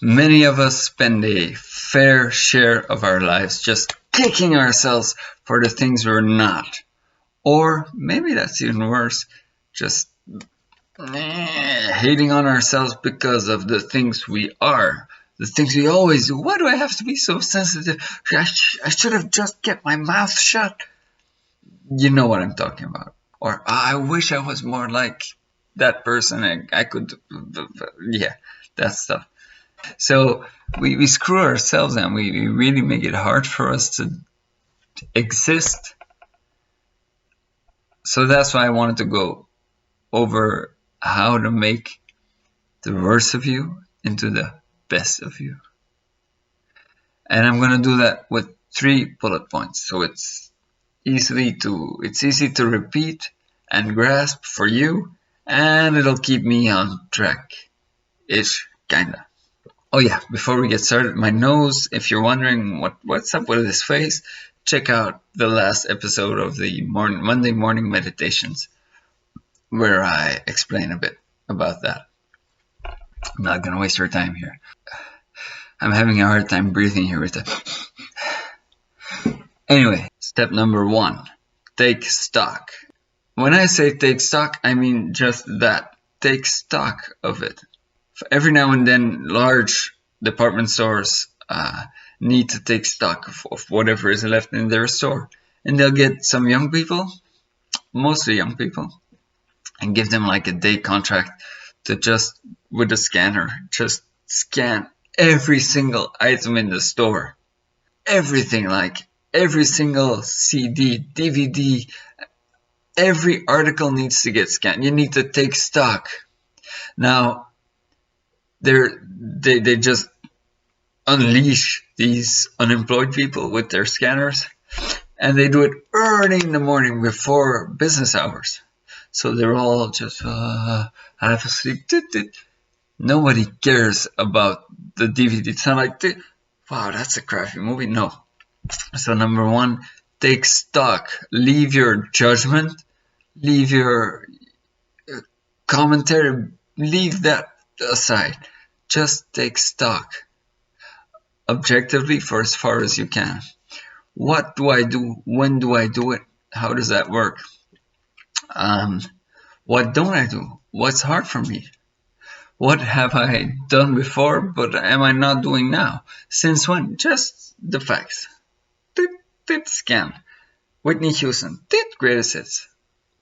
Many of us spend a fair share of our lives just kicking ourselves for the things we're not. Or maybe that's even worse, just hating on ourselves because of the things we are. The things we always do. Why do I have to be so sensitive? I should have just kept my mouth shut. You know what I'm talking about. Or I wish I was more like that person. I could, yeah, that stuff. So we screw ourselves and we really make it hard for us to exist. So that's why I wanted to go over how to make the worst of you into the best of you. And I'm going to do that with 3 bullet points. So it's easy to repeat and grasp for you, and it'll keep me on track-ish, kinda. Oh yeah, before we get started, my nose, if you're wondering what's up with this face, check out the last episode of the Monday morning meditations, where I explain a bit about that. I'm not going to waste your time here. I'm having a hard time breathing here with it. Anyway, step number 1, take stock. When I say take stock, I mean just that. Take stock of it. Every now and then, large department stores need to take stock of whatever is left in their store. And they'll get some young people, mostly young people, and give them like a day contract to just, with a scanner, just scan every single item in the store. Everything, like every single CD, DVD, every article needs to get scanned. You need to take stock. Now, they just unleash these unemployed people with their scanners, and they do it early in the morning before business hours. So they're all just half asleep. Nobody cares about the DVD. It's not like, wow, that's a crappy movie. No. So number 1, take stock. Leave your judgment. Leave your commentary. Leave that aside. Just take stock. Objectively for as far as you can. What do I do? When do I do it? How does that work? What don't I do? What's hard for me? What have I done before, but am I not doing now? Since when? Just the facts. Scan. Whitney Houston. Greatest hits.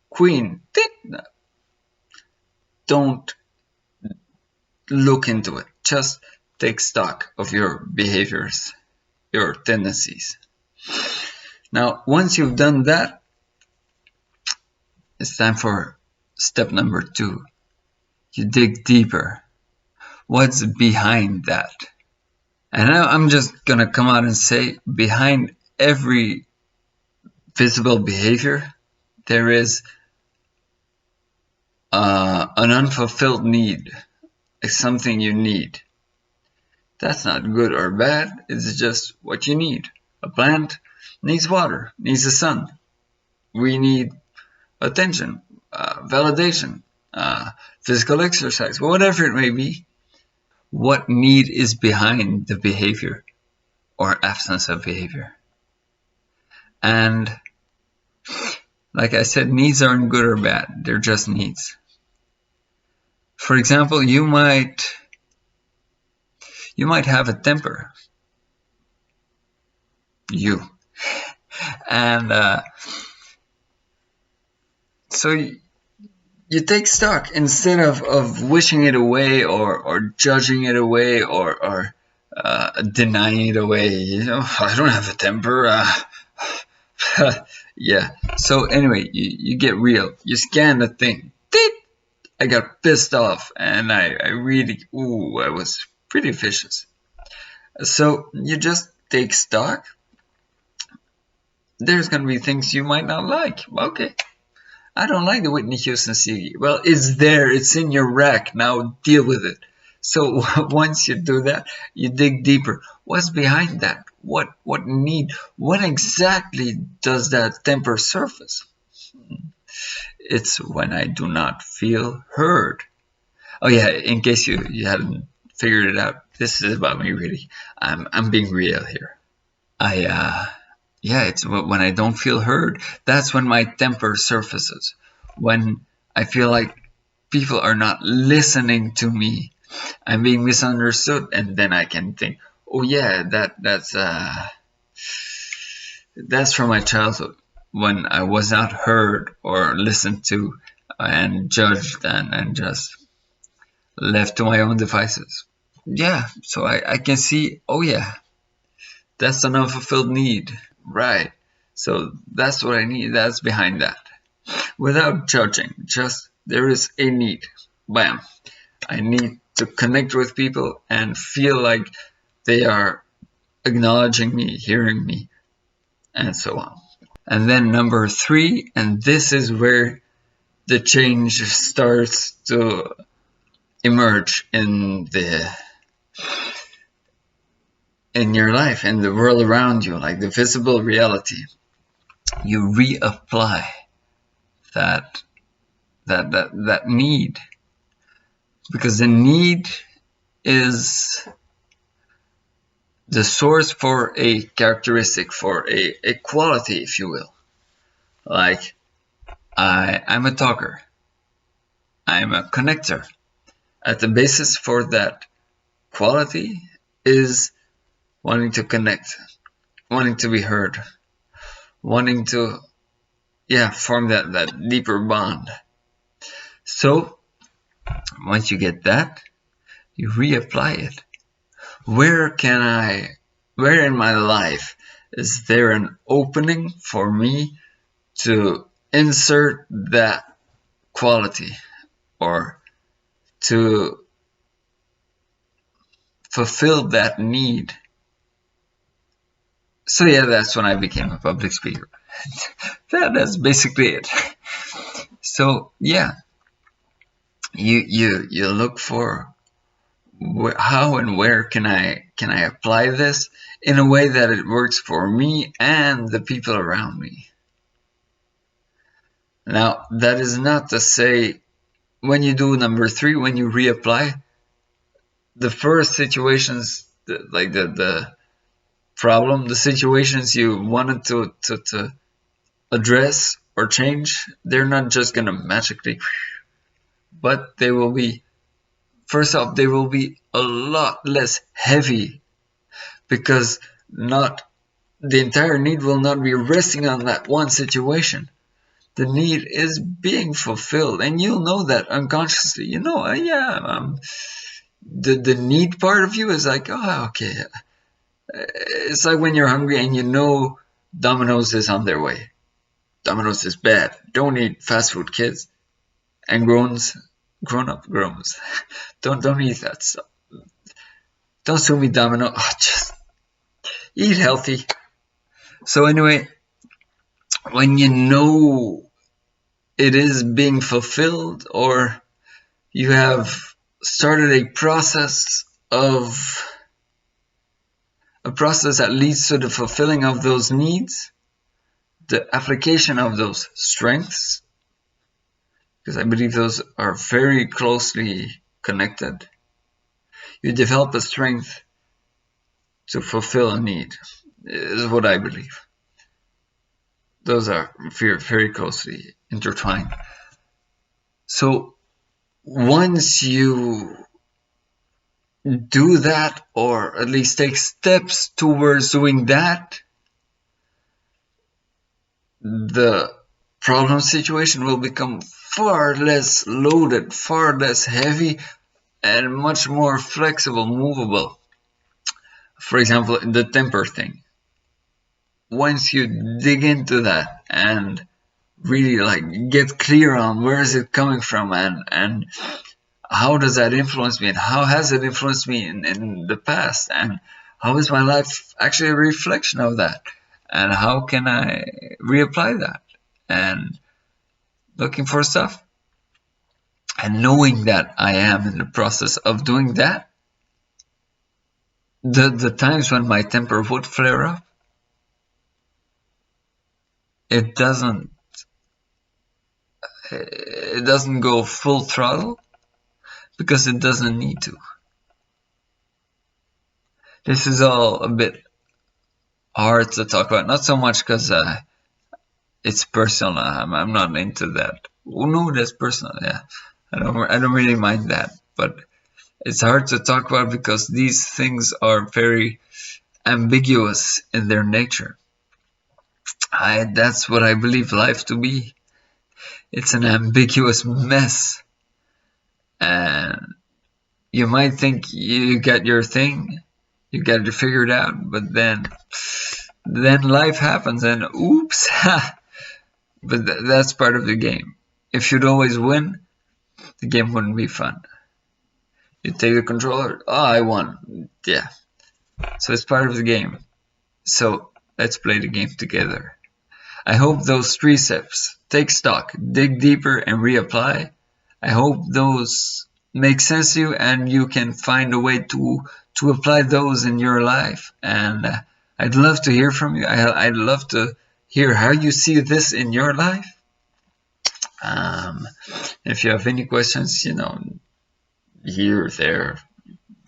Queen. Don't look into it. Just take stock of your behaviors, your tendencies. Now, once you've done that, it's time for step number 2. You dig deeper. What's behind that? And now I'm just going to come out and say, behind every visible behavior, there is an unfulfilled need. It's something you need. That's not good or bad. It's just what you need. A plant needs water, needs the sun. We need attention, validation, physical exercise, whatever it may be. What need is behind the behavior or absence of behavior? And like I said, needs aren't good or bad. They're just needs. For example, you might have a temper. And so you take stock instead of wishing it away or judging it away or denying it away. You know, I don't have a temper. Yeah. So anyway, you get real. You scan the thing. I got pissed off, and I was pretty vicious. So you just take stock. There's going to be things you might not like. Okay. I don't like the Whitney Houston CD. Well, it's there. It's in your rack. Now deal with it. So once you do that, you dig deeper. What's behind that? What need? When exactly does that temper surface? It's when I do not feel heard. Oh yeah, in case you hadn't figured it out. This is about me, really. I'm being real here. Yeah, it's when I don't feel heard. That's when my temper surfaces. When I feel like people are not listening to me, I'm being misunderstood, and then I can think, oh yeah, that's from my childhood when I was not heard or listened to and judged and just left to my own devices. Yeah, so I can see, oh yeah, that's an unfulfilled need. Right. So that's what I need. That's behind that. Without judging, just there is a need. Bam. I need to connect with people and feel like they are acknowledging me, hearing me, and so on. And then number 3, and this is where the change starts to emerge in your life, in the world around you, like the visible reality. You reapply that need, because the need is the source for a characteristic, for a quality, if you will. Like, I'm a talker, I'm a connector. At the basis for that quality is wanting to connect, wanting to be heard, wanting to form that deeper bond. So once you get that, you reapply it. Where in my life is there an opening for me to insert that quality or to fulfill that need? So yeah, that's when I became a public speaker. That's basically it. So yeah, you look for how and where can I apply this in a way that it works for me and the people around me. Now, that is not to say when you do number 3, when you reapply, the first situations, like the problem, the situations you wanted to address or change, they're not just gonna magically, but they will be, first off, they will be a lot less heavy, because not the entire need will not be resting on that one situation. The need is being fulfilled, and you'll know that unconsciously. The need part of you is like, oh, okay. It's like when you're hungry and you know Domino's is on their way. Domino's is bad. Don't eat fast food, kids and grown-up groans. Don't eat that stuff. Don't sue me, Domino. Just eat healthy. So anyway, when you know it is being fulfilled, or you have started a process that leads to the fulfilling of those needs, the application of those strengths, because I believe those are very closely connected. You develop a strength to fulfill a need, is what I believe. Those are very, very closely intertwined. So once you do that, or at least take steps towards doing that, the problem situation will become far less loaded, far less heavy, and much more flexible, movable. For example, the temper thing. Once you dig into that and really get clear on where is it coming from, and how does that influence me, and how has it influenced me in the past, and how is my life actually a reflection of that, and how can I reapply that, and looking for stuff, and knowing that I am in the process of doing that, the times when my temper would flare up, it doesn't go full throttle, because it doesn't need to. This is all a bit hard to talk about. Not so much because it's personal. I'm not into that. Oh no, that's personal. Yeah, I don't really mind that. But it's hard to talk about because these things are very ambiguous in their nature. That's what I believe life to be. It's an ambiguous mess. And you might think you got your thing, you got it figured out, but then life happens and oops. But that's part of the game. If you'd always win, the game wouldn't be fun. You take the controller, oh, I won. Yeah. So it's part of the game. So let's play the game together. I hope those 3 steps, take stock, dig deeper, and reapply, I hope those make sense to you and you can find a way to apply those in your life. And I'd love to hear from you. I'd love to hear how you see this in your life. If you have any questions, here, there,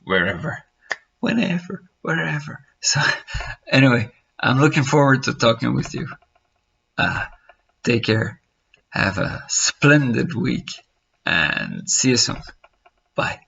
wherever, whenever, wherever. So anyway, I'm looking forward to talking with you. Take care. Have a splendid week and see you soon. Bye.